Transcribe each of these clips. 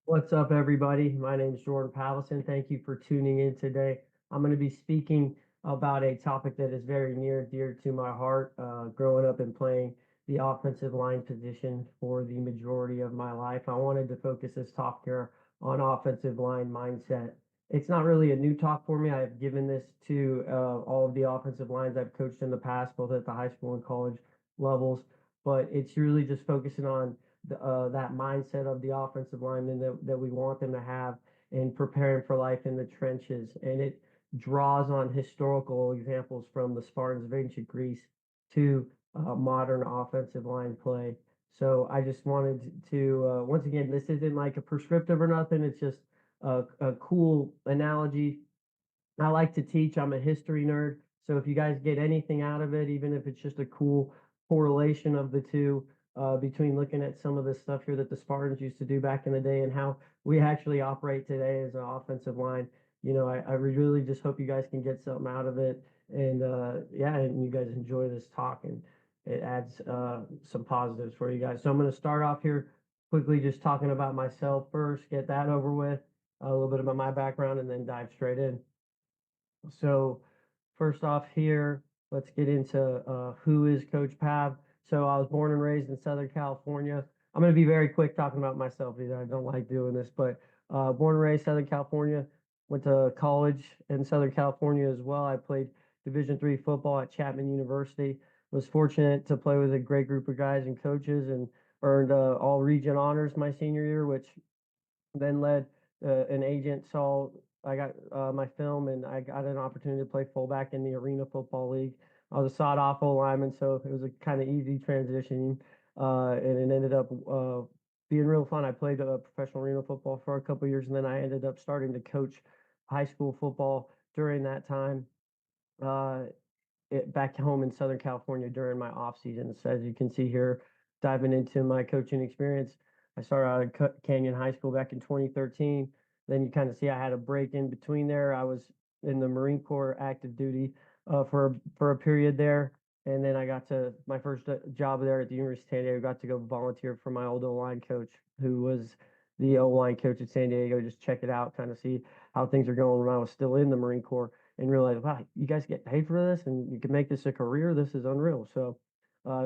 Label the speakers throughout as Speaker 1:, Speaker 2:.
Speaker 1: What's up, everybody? My name is Jordan Pavlison. Thank you for tuning in today. I'm going to be speaking about a topic that is very near and dear to my heart. Growing up and playing the offensive line position for the majority of my life, I wanted to focus this talk here on offensive line mindset. It's not really a new talk for me. I've given this to all of the offensive lines I've coached in the past, both at the high school and college levels, but it's really just focusing on that mindset of the offensive lineman that we want them to have in preparing for life in the trenches. And it draws on historical examples from the Spartans of ancient Greece to modern offensive line play. So I just wanted to, once again, this isn't like a prescriptive or nothing. It's just a cool analogy. I like to teach. I'm a history nerd. So if you guys get anything out of it, even if it's just a cool correlation of the two, between looking at some of the stuff here that the Spartans used to do back in the day and how we actually operate today as an offensive line, I really just hope you guys can get something out of it. And yeah, and you guys enjoy this talk and it adds some positives for you guys. So I'm going to start off here quickly just talking about myself first, get that over with, a little bit about my background, and then dive straight in. So first off here, let's get into who is Coach Pav. So I was born and raised in Southern California. I'm going to be very quick talking about myself. I don't like doing this, but born and raised Southern California. Went to college in Southern California as well. I played Division III football at Chapman University. Was fortunate to play with a great group of guys and coaches, and earned all region honors my senior year, which then led an agent saw I got my film and I got an opportunity to play fullback in the Arena Football League. I was a sawed-off lineman, so it was a kind of easy transition, and it ended up being real fun. I played professional arena football for a couple of years, and then I ended up starting to coach high school football during that time. Uh, Back home in Southern California during my off season. So as you can see here, diving into my coaching experience, I started out at Canyon High School back in 2013. Then you kind of see I had a break in between there. I was in the Marine Corps active duty for a period there, and then I got to my first job there at the University of San Diego. Got to go volunteer for my old O line coach, who was the O line coach at San Diego. Just check it out, kind of see how things are going when I was still in the Marine Corps and realized, wow, you guys get paid for this and you can make this a career. This is unreal. So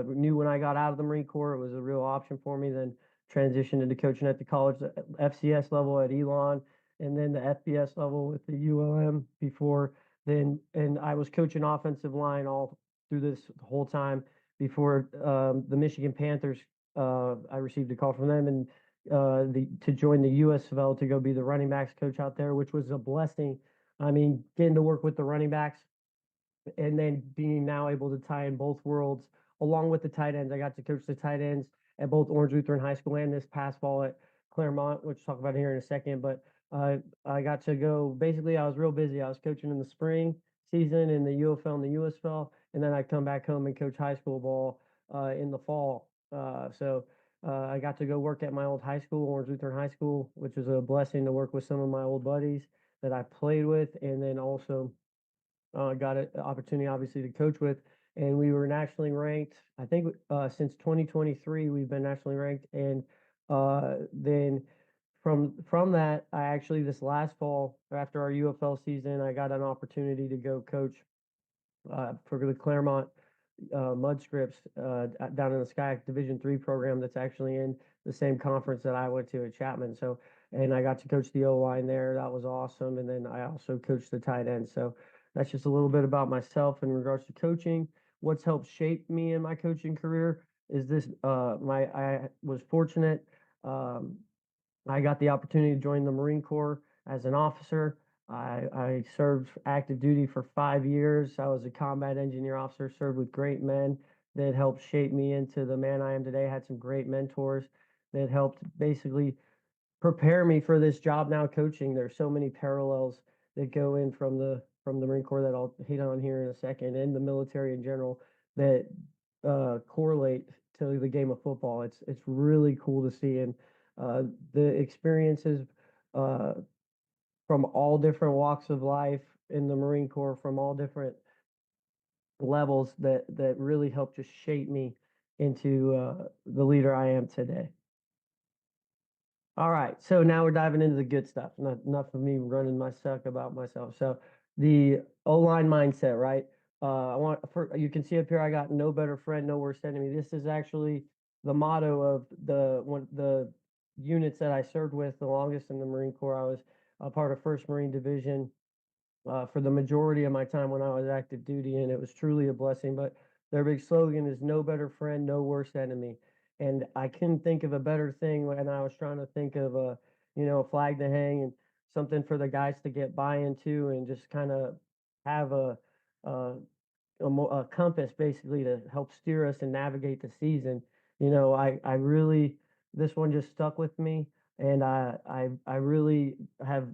Speaker 1: knew when I got out of the Marine Corps, it was a real option for me. Then transitioned into coaching at the college, the FCS level at Elon, and then the FBS level with the ULM before then. And I was coaching offensive line all through this whole time before the Michigan Panthers. I received a call from them and to join the USFL to go be the running backs coach out there, which was a blessing. I mean, getting to work with the running backs and then being now able to tie in both worlds along with the tight ends. I got to coach the tight ends at both Orange Lutheran High School and this past fall at Claremont, which we'll talk about here in a second. But I got to go. Basically, I was real busy. I was coaching in the spring season in the UFL and the USFL, and then I come back home and coach high school ball in the fall. I got to go work at my old high school, Orange Lutheran High School, which was a blessing to work with some of my old buddies that I played with, and then also got an opportunity, obviously, to coach with. And we were nationally ranked. I think since 2023, we've been nationally ranked. And then from that, I actually this last fall, after our UFL season, I got an opportunity to go coach for the Claremont Mud Scripts down in the Sky Division III program that's actually in the same conference that I went to at Chapman. So, and I got to coach the O line there. That was awesome. And then I also coached the tight end. So that's just a little bit about myself in regards to coaching. What's helped shape me in my coaching career is this. I was fortunate. Um, I got the opportunity to join the Marine Corps as an officer. I served active duty for 5 years. I was a combat engineer officer, served with great men that helped shape me into the man I am today. I had some great mentors that helped basically prepare me for this job now coaching. There's so many parallels that go in from the Marine Corps that I'll hit on here in a second, and the military in general that correlate to the game of football. It's really cool to see, and the experiences uh, from all different walks of life in the Marine Corps, from all different levels that really helped just shape me into the leader I am today. All right, so now we're diving into the good stuff. Not enough of me running my suck about myself. So the O-line mindset, right? I want for you can see up here. I got no better friend, no worse enemy. This is actually the motto of the units that I served with the longest in the Marine Corps. I was a part of First Marine Division for the majority of my time when I was active duty, and it was truly a blessing. But their big slogan is "No better friend, no worse enemy," and I couldn't think of a better thing when I was trying to think of a flag to hang and something for the guys to get buy-in to, and just kind of have a a compass basically to help steer us and navigate the season. I really this one just stuck with me, and I really have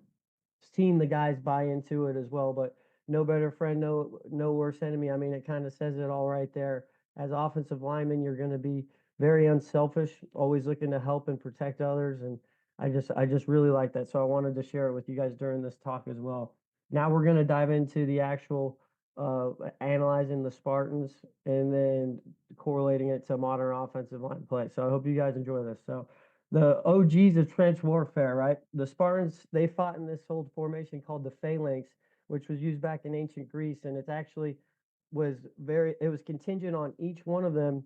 Speaker 1: seen the guys buy into it as well. But no better friend, no worse enemy. I mean, it kind of says it all right there. As offensive lineman, you're going to be very unselfish, always looking to help and protect others, and I just really like that. So I wanted to share it with you guys during this talk as well. Now we're going to dive into the actual analyzing the Spartans and then correlating it to modern offensive line play. So I hope you guys enjoy this. So the OGs of trench warfare, right? The Spartans, they fought in this old formation called the Phalanx, which was used back in ancient Greece, and it's actually it was contingent on each one of them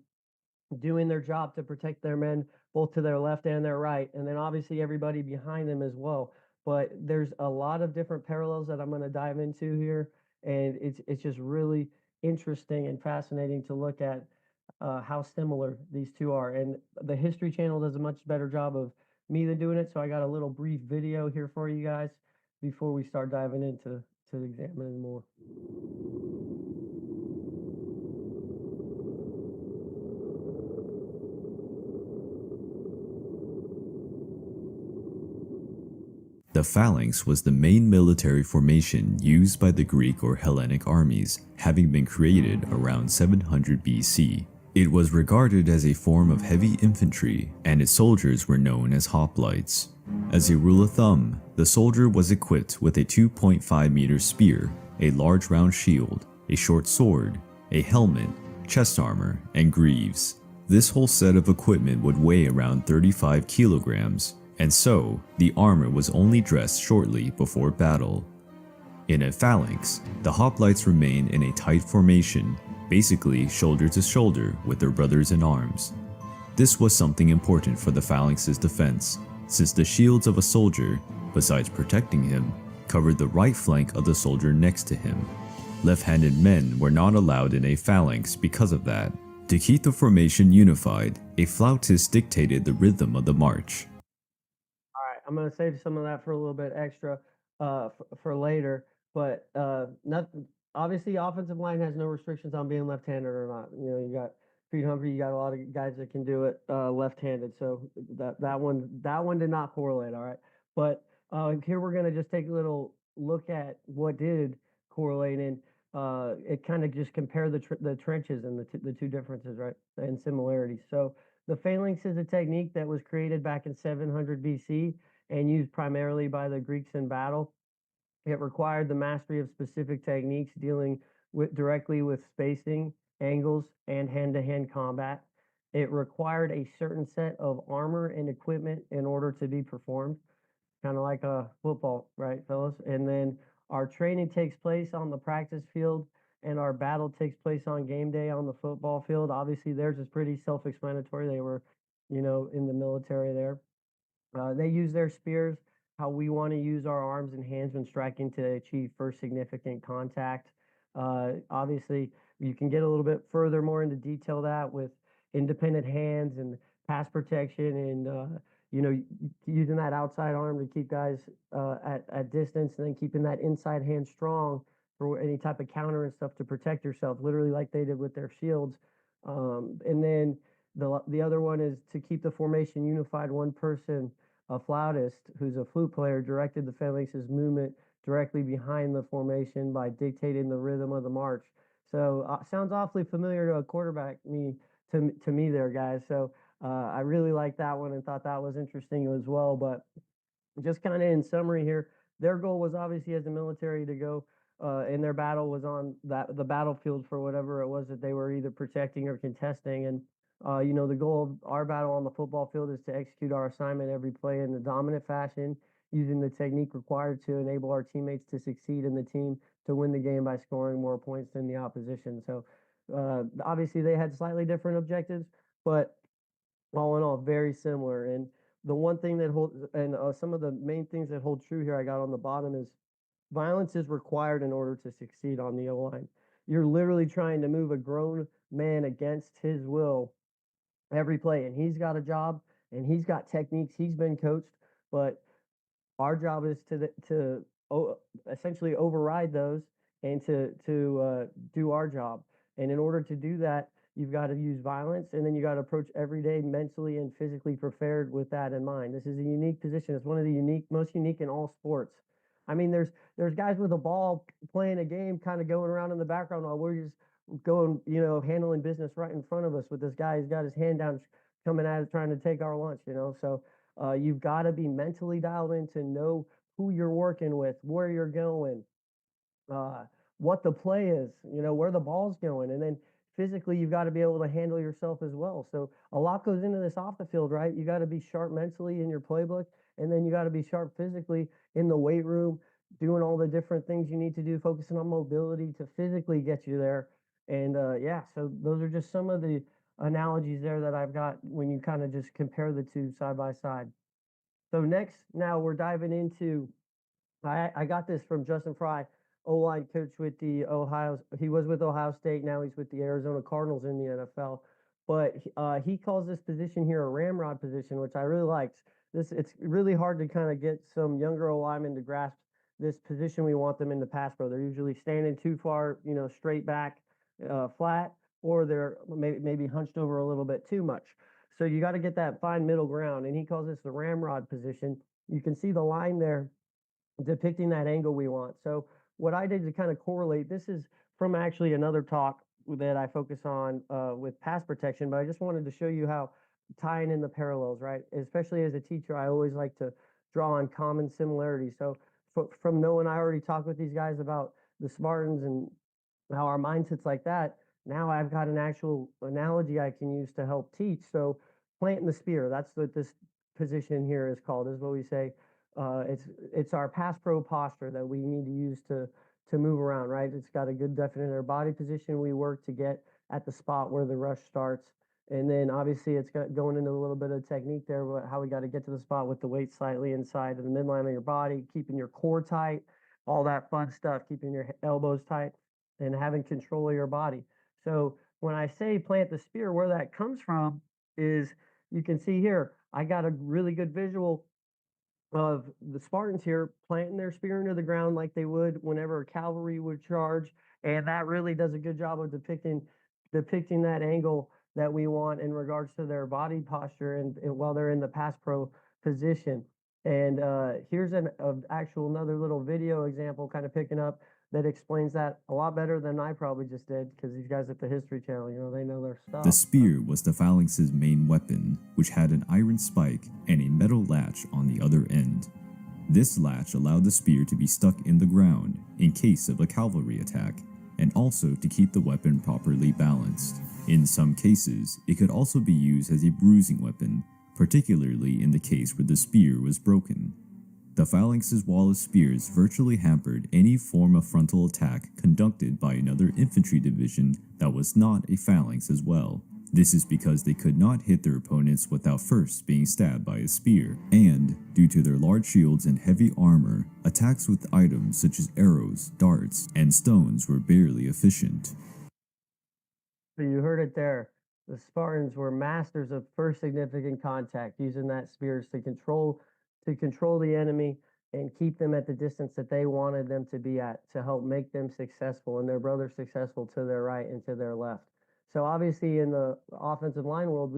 Speaker 1: doing their job to protect their men both to their left and their right, and then obviously everybody behind them as well. But there's a lot of different parallels that I'm going to dive into here, and it's just really interesting and fascinating to look at how similar these two are. And the History Channel does a much better job of me than doing it, so I got a little brief video here for you guys before we start diving into examining more.
Speaker 2: The phalanx was the main military formation used by the Greek or Hellenic armies, having been created around 700 BC. It was regarded as a form of heavy infantry, and its soldiers were known as hoplites. As a rule of thumb, the soldier was equipped with a 2.5-meter spear, a large round shield, a short sword, a helmet, chest armor, and greaves. This whole set of equipment would weigh around 35 kilograms, and so the armor was only dressed shortly before battle. In a phalanx, the hoplites remain in a tight formation, basically shoulder to shoulder with their brothers in arms. This was something important for the phalanx's defense, since the shields of a soldier, besides protecting him, covered the right flank of the soldier next to him. Left-handed men were not allowed in a phalanx because of that. To keep the formation unified, a flautist dictated the rhythm of the march.
Speaker 1: All right, I'm gonna save some of that for a little bit extra for later. But not obviously, offensive line has no restrictions on being left-handed or not. You got Creed Humphrey, you got a lot of guys that can do it left-handed. So that one did not correlate. All right, but here we're gonna just take a little look at what did correlate in. It kind of just compare the trenches and the two differences, right, and similarities. So the phalanx is a technique that was created back in 700 BC and used primarily by the Greeks in battle. It required the mastery of specific techniques dealing directly with spacing, angles, and hand-to-hand combat. It required a certain set of armor and equipment in order to be performed, kind of like a football, right, fellas? And then our training takes place on the practice field, and our battle takes place on game day on the football field. Obviously, theirs is pretty self-explanatory. They were, in the military there. They use their spears how we want to use our arms and hands when striking to achieve first significant contact. Obviously, you can get a little bit further more into detail that with independent hands and pass protection and using that outside arm to keep guys at distance, and then keeping that inside hand strong for any type of counter and stuff to protect yourself, literally like they did with their shields. And then the other one is to keep the formation unified. One person, a flautist who's a flute player, directed the phalanx's movement directly behind the formation by dictating the rhythm of the march. So sounds awfully familiar to a quarterback to me there, guys. So I really like that one and thought that was interesting as well. But just kind of in summary here, their goal was obviously as a military to go and their battle was on the battlefield for whatever it was that they were either protecting or contesting. And The goal of our battle on the football field is to execute our assignment every play in the dominant fashion, using the technique required to enable our teammates to succeed in the team to win the game by scoring more points than the opposition. So, obviously, they had slightly different objectives, but all in all, very similar. And the one thing that holds, and some of the main things that hold true here, I got on the bottom is violence is required in order to succeed on the O line. You're literally trying to move a grown man against his will every play, and he's got a job and he's got techniques. He's been coached, but our job is to essentially override those and to do our job. And in order to do that, you've got to use violence, and then you got to approach every day mentally and physically prepared with that in mind. This is a unique position. It's one of the most unique in all sports. I mean, there's guys with a ball playing a game, kind of going around in the background while we're just going, handling business right in front of us. With this guy, he's got his hand down, coming at it, trying to take our lunch. So you've got to be mentally dialed in to know who you're working with, where you're going, uh, what the play is, where the ball's going. And then physically, you've got to be able to handle yourself as well. So a lot goes into this off the field, right? You got to be sharp mentally in your playbook, and then you got to be sharp physically in the weight room, doing all the different things you need to do, focusing on mobility to physically get you there. And yeah, so those are just some of the analogies there that I've got when you kind of just compare the two side by side. So next, now we're diving into. I got this from Justin Fry, O-line coach with the Ohio. He was with Ohio State. Now he's with the Arizona Cardinals in the NFL. But he calls this position here a ramrod position, which I really liked. It's really hard to kind of get some younger O linemen to grasp this position. We want them in the pass pro. They're usually standing too far, straight back, flat, or they're maybe hunched over a little bit too much. So you got to get that fine middle ground, and he calls this the ramrod position. You can see the line there depicting that angle we want. So what I did to kind of correlate, this is from actually another talk that I focus on with pass protection, but I just wanted to show you how tying in the parallels, right? Especially as a teacher, I always like to draw on common similarities. So from Noah and I already talked with these guys about the Spartans and how our mindsets like that. Now I've got an actual analogy I can use to help teach. So planting the spear, that's what this position here is called, is what we say. It's our pass pro posture that we need to use to move around, right? It's got a good definite our body position. We work to get at the spot where the rush starts. And then obviously it's got going into a little bit of technique there, but how we got to get to the spot with the weight slightly inside of the midline of your body, keeping your core tight, all that fun stuff, keeping your elbows tight and having control of your body. So when I say plant the spear, where that comes from is you can see here, I got a really good visual of the Spartans here planting their spear into the ground like they would whenever a cavalry would charge, and that really does a good job of depicting that angle that we want in regards to their body posture and while they're in the pass pro position. And here's an actual another little video example, kind of picking up that explains that a lot better than I probably just did because these guys at the History Channel, they know their stuff.
Speaker 2: The spear was the phalanx's main weapon, which had an iron spike and a metal latch on the other end. This latch allowed the spear to be stuck in the ground in case of a cavalry attack, and also to keep the weapon properly balanced. In some cases, it could also be used as a bruising weapon, particularly in the case where the spear was broken. The phalanx's wall of spears virtually hampered any form of frontal attack conducted by another infantry division that was not a phalanx as well. This is because they could not hit their opponents without first being stabbed by a spear, and, due to their large shields and heavy armor, attacks with items such as arrows, darts, and stones were barely efficient.
Speaker 1: So you heard it there. The Spartans were masters of first significant contact, using that spears to control the enemy and keep them at the distance that they wanted them to be at to help make them successful and their brothers successful to their right and to their left. So obviously in the offensive line world,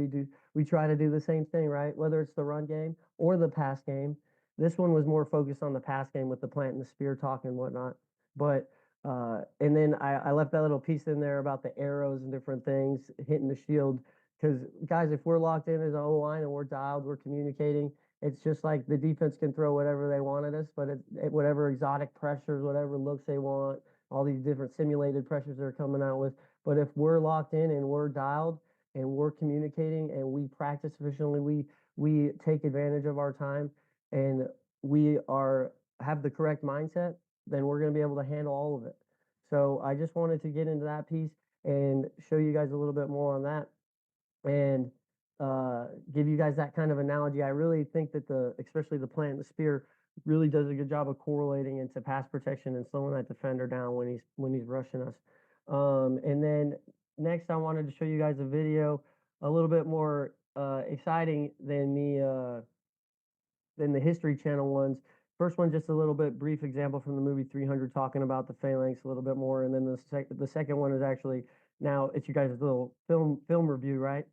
Speaker 1: we try to do the same thing, right? Whether it's the run game or the pass game. This one was more focused on the pass game with the plant and the spear talk and whatnot. But and then I left that little piece in there about the arrows and different things hitting the shield. Because guys, if we're locked in as an O line and we're dialed, we're communicating. It's just like the defense can throw whatever they want at us, but whatever exotic pressures, whatever looks they want, all these different simulated pressures they're coming out with. But if we're locked in and we're dialed, and we're communicating and we practice efficiently, we take advantage of our time, and we are have the correct mindset, then we're going to be able to handle all of it. So I just wanted to get into that piece and show you guys a little bit more on that, and give you guys that kind of analogy. I really think that especially the plant, the spear, really does a good job of correlating into pass protection and slowing that defender down when he's rushing us. And then next, I wanted to show you guys a video a little bit more exciting than the History Channel ones. First one, just a little bit brief example from the movie 300, talking about the phalanx a little bit more, and then the second one is actually, now it's you guys' little film review, right?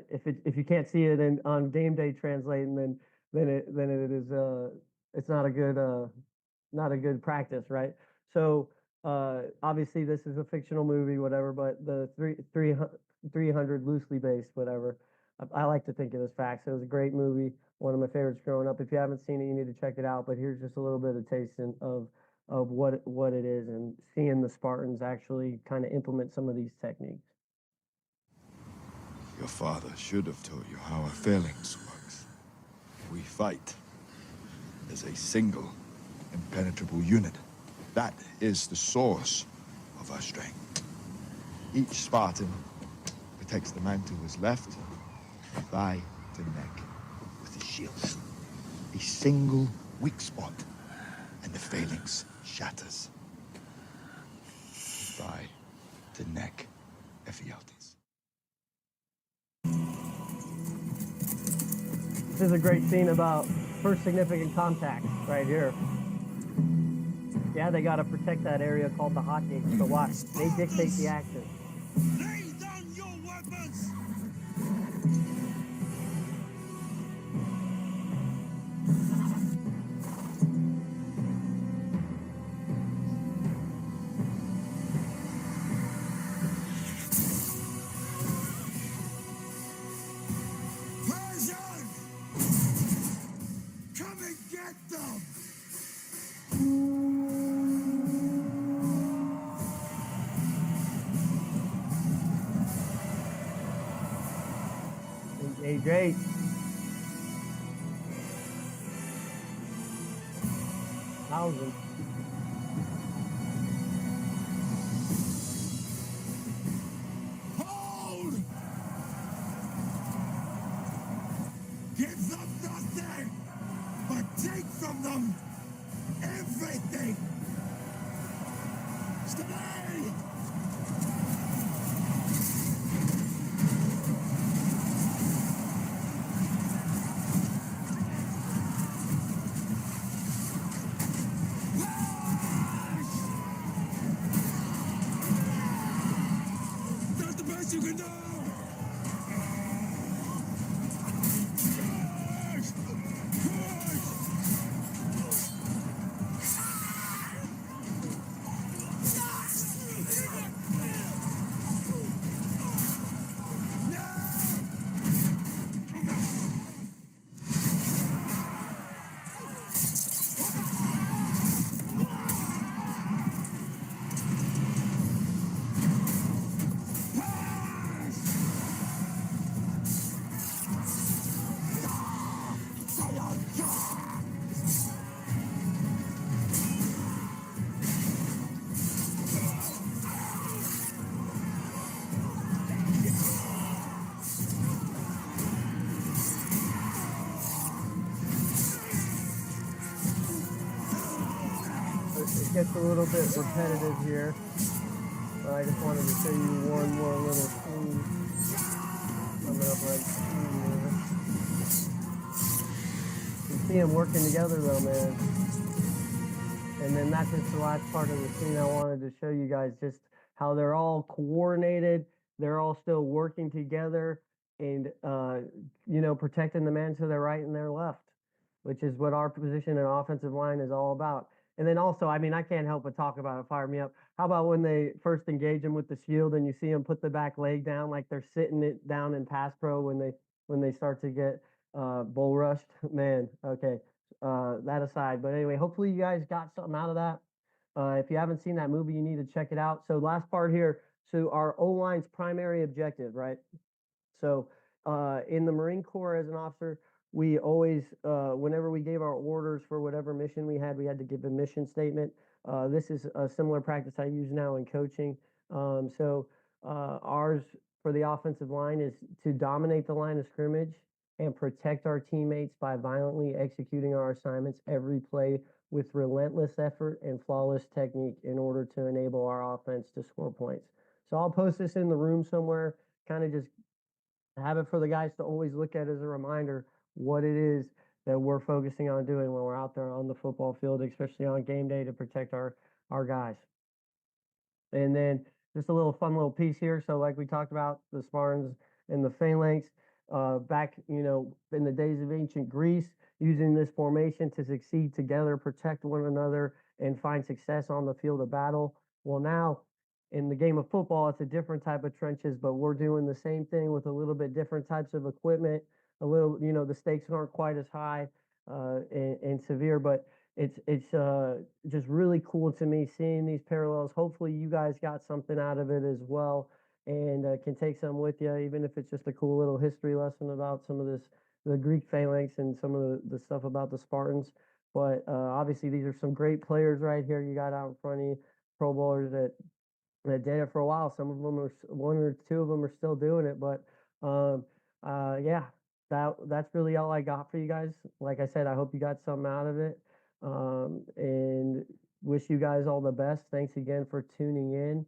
Speaker 1: If you can't see it on game day translating, then it's not a good practice, right? So obviously this is a fictional movie, whatever, but the 300 loosely based, whatever. I like to think it as facts. It was a great movie, one of my favorites growing up. If you haven't seen it, you need to check it out. But here's just a little bit of taste of what it is, and seeing the Spartans actually kind of implement some of these techniques.
Speaker 3: Your father should have taught you how a phalanx works. We fight as a single, impenetrable unit. That is the source of our strength. Each Spartan protects the man to his left, thigh to neck, with his shield. A single weak spot, and the phalanx shatters. Thigh to neck, Ephialtes.
Speaker 1: This is a great scene about first significant contact right here. Yeah, they got to protect that area called the hot gate. So watch, they dictate the action.
Speaker 4: Lay down your weapons! Persian! Come and get them!
Speaker 1: Hey, great. Thousands.
Speaker 4: Hold! Give them nothing, but take from them everything! Stay! That's the best you can do!
Speaker 1: It gets a little bit repetitive here, but I just wanted to show you one more little scene coming up right here. You see them working together though, man. And then that's just the last part of the scene I wanted to show you guys, just how they're all coordinated, they're all still working together, and protecting the man to their right and their left, which is what our position in offensive line is all about. And then also, I mean, I can't help but talk about it, fire me up. How about when they first engage him with the shield and you see him put the back leg down like they're sitting it down in pass pro when they start to get bull rushed? Man, okay. That aside, but anyway, hopefully you guys got something out of that. If you haven't seen that movie, you need to check it out. So last part here. So our O-line's primary objective, right? So, in the Marine Corps as an officer, we always, whenever we gave our orders for whatever mission we had to give a mission statement. This is a similar practice I use now in coaching. Ours for the offensive line is to dominate the line of scrimmage and protect our teammates by violently executing our assignments every play with relentless effort and flawless technique in order to enable our offense to score points. So I'll post this in the room somewhere, kind of just have it for the guys to always look at as a reminder what it is that we're focusing on doing when we're out there on the football field, especially on game day to protect our guys. And then just a little fun little piece here. So like we talked about the Spartans and the Phalanx, back, in the days of ancient Greece, using this formation to succeed together, protect one another, and find success on the field of battle. Well, now in the game of football, it's a different type of trenches, but we're doing the same thing with a little bit different types of equipment. A little, the stakes aren't quite as high and severe, but it's just really cool to me seeing these parallels. Hopefully, you guys got something out of it as well, and can take some with you, even if it's just a cool little history lesson about some of the Greek phalanx and some of the stuff about the Spartans. But obviously, these are some great players right here. You got out in front of you, Pro Bowlers that did it for a while. Some of them one or two of them are still doing it, but yeah, that's really all I got for you guys. Like I said, I hope you got something out of it, and wish you guys all the best. Thanks again for tuning in.